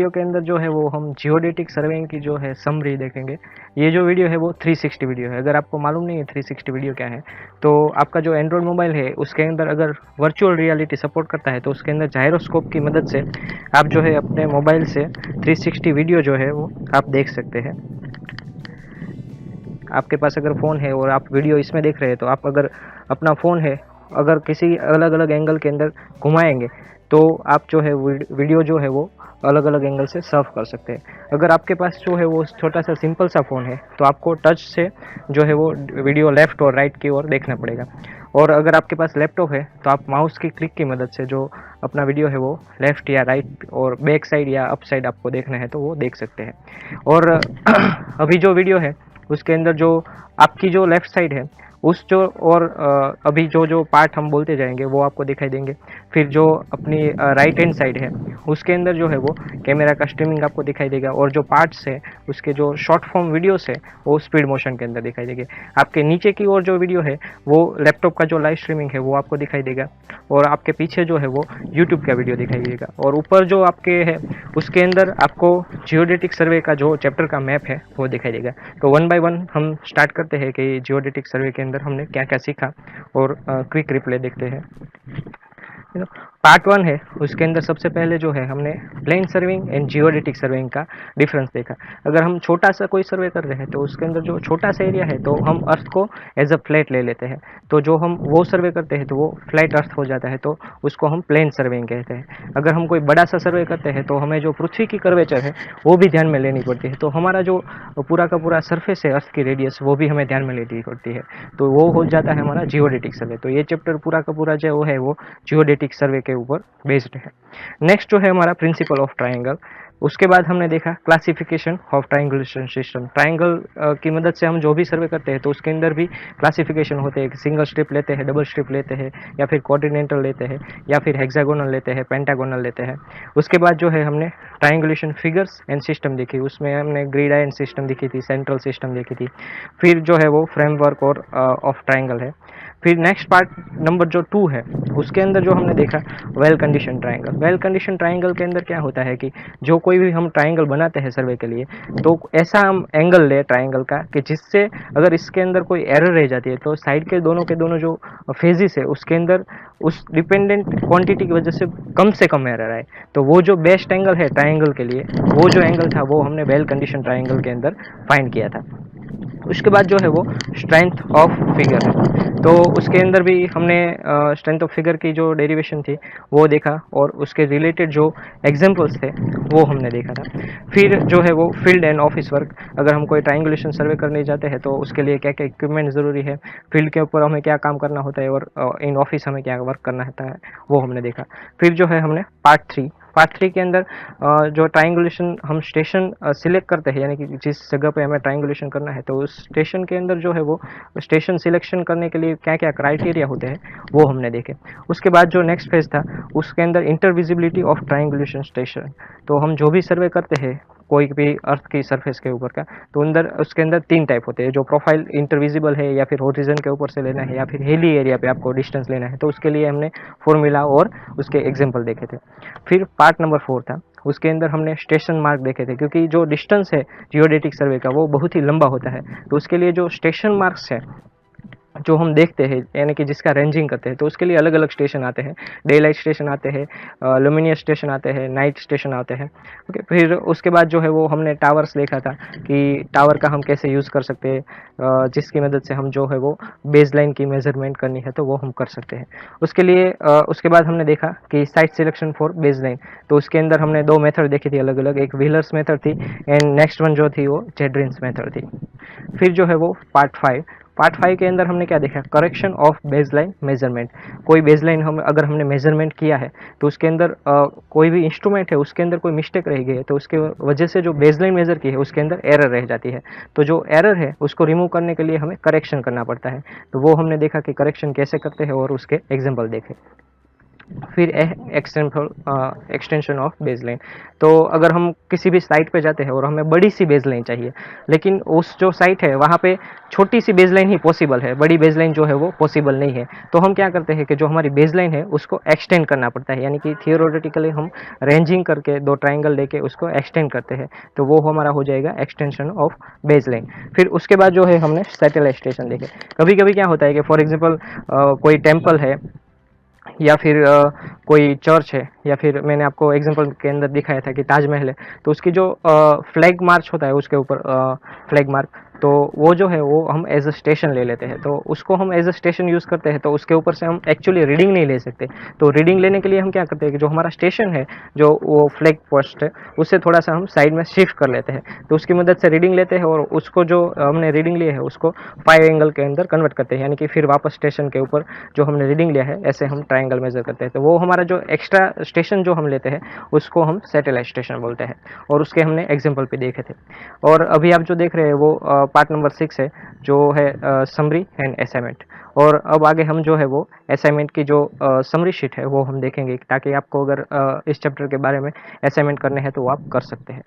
Video के अंदर जो है वो हम जियोडेटिक सर्वेइंग की जो है समरी देखेंगे। ये जो वीडियो है वो 360 वीडियो है। अगर आपको मालूम नहीं है 360 वीडियो क्या है, तो आपका जो एंड्रॉयड मोबाइल है उसके अंदर अगर वर्चुअल रियलिटी सपोर्ट करता है तो उसके अंदर जायरोस्कोप की मदद से आप जो है अपने मोबाइल से 360 वीडियो जो है वो आप देख सकते हैं। आपके पास अगर फ़ोन है और आप वीडियो इसमें देख रहे हैं, तो आप अगर अपना फ़ोन है अगर किसी अलग अलग एंगल के अंदर घुमाएंगे तो आप जो है वीडियो जो है वो अलग अलग एंगल से सर्व कर सकते हैं। अगर आपके पास जो है वो छोटा सा सिंपल सा फ़ोन है तो आपको टच से जो है वो वीडियो लेफ़्ट और राइट की ओर देखना पड़ेगा। और अगर आपके पास लैपटॉप है तो आप माउस की क्लिक की मदद से जो अपना वीडियो है वो लेफ़्ट या राइट और बैक साइड या अप साइड आपको देखना है तो वो देख सकते हैं। और अभी जो वीडियो है उसके अंदर जो आपकी जो लेफ़्ट साइड है उस जो और अभी जो जो पार्ट हम बोलते जाएंगे वो आपको दिखाई देंगे। फिर जो अपनी राइट हैंड साइड है उसके अंदर जो है वो कैमरा का स्ट्रीमिंग आपको दिखाई देगा, और जो पार्ट्स है उसके जो शॉर्ट फॉर्म वीडियोस है वो स्पीड मोशन के अंदर दिखाई देंगे। आपके नीचे की ओर जो वीडियो है वो लैपटॉप का जो लाइव स्ट्रीमिंग है वो आपको दिखाई देगा, और आपके पीछे जो है वो यूट्यूब का वीडियो दिखाई देगा। और ऊपर जो आपके है उसके अंदर आपको जियोडेटिक सर्वे का जो चैप्टर का मैप है वो दिखाई देगा। तो वन बाय वन हम स्टार्ट करते हैं कि जियोडेटिक सर्वे के अंदर हमने क्या क्या सीखा, और क्विक रिप्ले देखते हैं। पार्ट 1 है उसके अंदर सबसे पहले जो है हमने plane surveying and geodetic surveying का डिफरेंस देखा। अगर हम छोटा सा कोई सर्वे कर रहे हैं तो उसके अंदर जो छोटा सा एरिया है तो हम अर्थ को एज अ फ्लैट ले लेते हैं, तो जो हम वो सर्वे करते हैं तो वो फ्लैट अर्थ हो जाता है, तो उसको हम प्लेन सर्विंग कहते हैं। अगर हम कोई बड़ा सा सर्वे करते हैं तो हमें जो पृथ्वी की कर्वेचर है वो भी ध्यान में लेनी पड़ती है, तो हमारा जो पूरा का पूरा सरफेस है अर्थ की रेडियस वो भी हमें ध्यान में लेनी पड़ती है, तो वो हो जाता है हमारा जियोडेटिक सर्वे। तो ये चैप्टर पूरा का पूरा जो है वो जियोडेटिक सर्वे के ऊपर बेस्ड है। नेक्स्ट जो है हमारा प्रिंसिपल ऑफ ट्रायंगल। उसके बाद हमने देखा classification of triangulation system. Triangle की मदद से हम जो भी सर्वे करते हैं तो उसके अंदर भी क्लासिफिकेशन होते हैं, सिंगल स्ट्रिप लेते हैं, डबल स्ट्रिप लेते हैं, या फिर कोऑर्डिनेटल लेते हैं, या फिर हेक्सागोनल लेते हैं, पेंटागोनल लेते हैं। उसके बाद जो है हमने ट्रायंगुलेशन फिगर्स एंड सिस्टम देखी, उसमें हमने ग्रिडाइन सिस्टम देखी थी, सेंट्रल सिस्टम देखी थी। फिर जो है वो फ्रेमवर्क और ऑफ ट्रायंगल है। फिर नेक्स्ट पार्ट नंबर जो 2 है उसके अंदर जो हमने देखा well condition triangle. Well condition triangle के अंदर क्या होता है कि जो कोई भी हम ट्रायंगल बनाते हैं सर्वे के लिए तो ऐसा हम एंगल ले ट्रायंगल का कि जिससे अगर इसके अंदर कोई एरर रह जाती है तो साइड के दोनों जो फेजेस है उसके अंदर उस डिपेंडेंट क्वांटिटी की वजह से कम एरर आए। तो वो जो बेस्ट एंगल है ट्रायंगल के लिए वो जो एंगल था वो हमने वेल कंडीशन ट्रायंगल के अंदर फाइंड किया था। उसके बाद जो है वो स्ट्रेंथ ऑफ फिगर है, तो उसके अंदर भी हमने स्ट्रेंथ ऑफ फिगर की जो डेरिवेशन थी वो देखा, और उसके रिलेटेड जो एग्जांपल्स थे वो हमने देखा था। फिर जो है वो फील्ड एंड ऑफिस वर्क। अगर हम कोई ट्रायंगुलेशन सर्वे करने जाते हैं तो उसके लिए क्या क्या इक्विपमेंट ज़रूरी है, फील्ड के ऊपर हमें क्या काम करना होता है, और इन ऑफिस हमें क्या वर्क करना होता है वो हमने देखा। फिर जो है हमने पार्ट थ्री के अंदर जो ट्रायंगुलेशन हम स्टेशन सिलेक्ट करते हैं, यानी कि जिस जगह पे हमें ट्रायंगुलेशन करना है तो उस स्टेशन के अंदर जो है वो स्टेशन सिलेक्शन करने के लिए क्या क्या क्राइटेरिया होते हैं वो हमने देखे। उसके बाद जो नेक्स्ट फेज था उसके अंदर इंटरविजिबिलिटी ऑफ ट्रायंगुलेशन स्टेशन। तो हम जो भी सर्वे करते हैं कोई भी अर्थ की सरफेस के ऊपर का, तो अंदर उसके अंदर 3 टाइप होते हैं, जो प्रोफाइल इंटरविजिबल है, या फिर होरिजन के ऊपर से लेना है, या फिर हिली एरिया पे आपको डिस्टेंस लेना है, तो उसके लिए हमने फॉर्मूला और उसके एग्जांपल देखे थे। फिर पार्ट नंबर 4 था, उसके अंदर हमने स्टेशन मार्क देखे थे, क्योंकि जो डिस्टेंस है जियोडेटिक सर्वे का वो बहुत ही लंबा होता है, तो उसके लिए जो स्टेशन मार्क्स है जो हम देखते हैं, यानी कि जिसका रेंजिंग करते हैं, तो उसके लिए अलग अलग स्टेशन आते हैं। डे लाइट स्टेशन आते हैं, लुमिनियस स्टेशन आते हैं, नाइट स्टेशन आते हैं। ओके, फिर उसके बाद जो है वो हमने टावर्स देखा था कि टावर का हम कैसे यूज़ कर सकते हैं, जिसकी मदद से हम जो है वो बेस लाइन की मेजरमेंट करनी है तो वो हम कर सकते हैं। उसके लिए उसके बाद हमने देखा कि site selection for base line, तो उसके अंदर हमने 2 मेथड देखी थी अलग अलग, एक व्हीलर्स मेथड थी एंड नेक्स्ट वन जो थी वो जेड्रिन्स मेथड थी। फिर जो है वो पार्ट 5 के अंदर हमने क्या देखा, करेक्शन ऑफ बेसलाइन मेजरमेंट। कोई बेसलाइन अगर हमने मेजरमेंट किया है तो उसके अंदर कोई भी इंस्ट्रूमेंट है उसके अंदर कोई मिस्टेक रह गई है तो उसके वजह से जो बेसलाइन मेजर की है उसके अंदर एरर रह जाती है, तो जो एरर है उसको रिमूव करने के लिए हमें करेक्शन करना पड़ता है। तो वो हमने देखा कि करेक्शन कैसे करते हैं और उसके एग्जाम्पल देखे। फिर एक्सटेंशन ऑफ बेसलाइन। तो अगर हम किसी भी साइट पे जाते हैं और हमें बड़ी सी बेसलाइन चाहिए, लेकिन उस जो साइट है वहाँ पे छोटी सी बेसलाइन ही पॉसिबल है, बड़ी बेसलाइन जो है वो पॉसिबल नहीं है। तो हम क्या करते हैं कि जो हमारी बेसलाइन है उसको एक्सटेंड करना पड़ता है, यानी कि थियोरेटिकली हम रेंजिंग करके दो ट्राइंगल लेके उसको एक्सटेंड करते हैं, तो वो हमारा हो जाएगा एक्सटेंशन ऑफ बेसलाइन। फिर उसके बाद जो है हमने सैटेलाइट स्टेशन देखे। कभी कभी क्या होता है कि फॉर एग्जांपल कोई टेम्पल है या फिर कोई चर्च है, या फिर मैंने आपको एग्जांपल के अंदर दिखाया था कि ताजमहल है, तो उसकी जो फ्लैग मार्च होता है उसके ऊपर फ्लैग मार्क, तो वो जो है वो हम एज अ स्टेशन ले लेते हैं। तो उसको हम एज अ स्टेशन यूज़ करते हैं, तो उसके ऊपर से हम एक्चुअली रीडिंग नहीं ले सकते। तो रीडिंग लेने के लिए हम क्या करते हैं कि जो हमारा स्टेशन है, जो वो फ्लैग पोस्ट है, उससे थोड़ा सा हम साइड में शिफ्ट कर लेते हैं, तो उसकी मदद से रीडिंग लेते हैं और उसको जो हमने रीडिंग ली है उसको 5 एंगल के अंदर कन्वर्ट करते हैं, यानी कि फिर वापस स्टेशन के ऊपर जो हमने रीडिंग लिया है ऐसे हम ट्राइंगल मेजर करते हैं। तो वो हमारा जो एक्स्ट्रा स्टेशन जो हम लेते हैं उसको हम सैटेलाइट स्टेशन बोलते हैं, और उसके हमने एग्जाम्पल भी देखे थे। और अभी आप जो देख रहे हैं वो पार्ट नंबर 6 है, जो है समरी एंड असाइनमेंट। और अब आगे हम जो है वो असाइनमेंट की जो समरी शीट है वो हम देखेंगे, ताकि आपको अगर इस चैप्टर के बारे में असाइनमेंट करने हैं तो वो आप कर सकते हैं।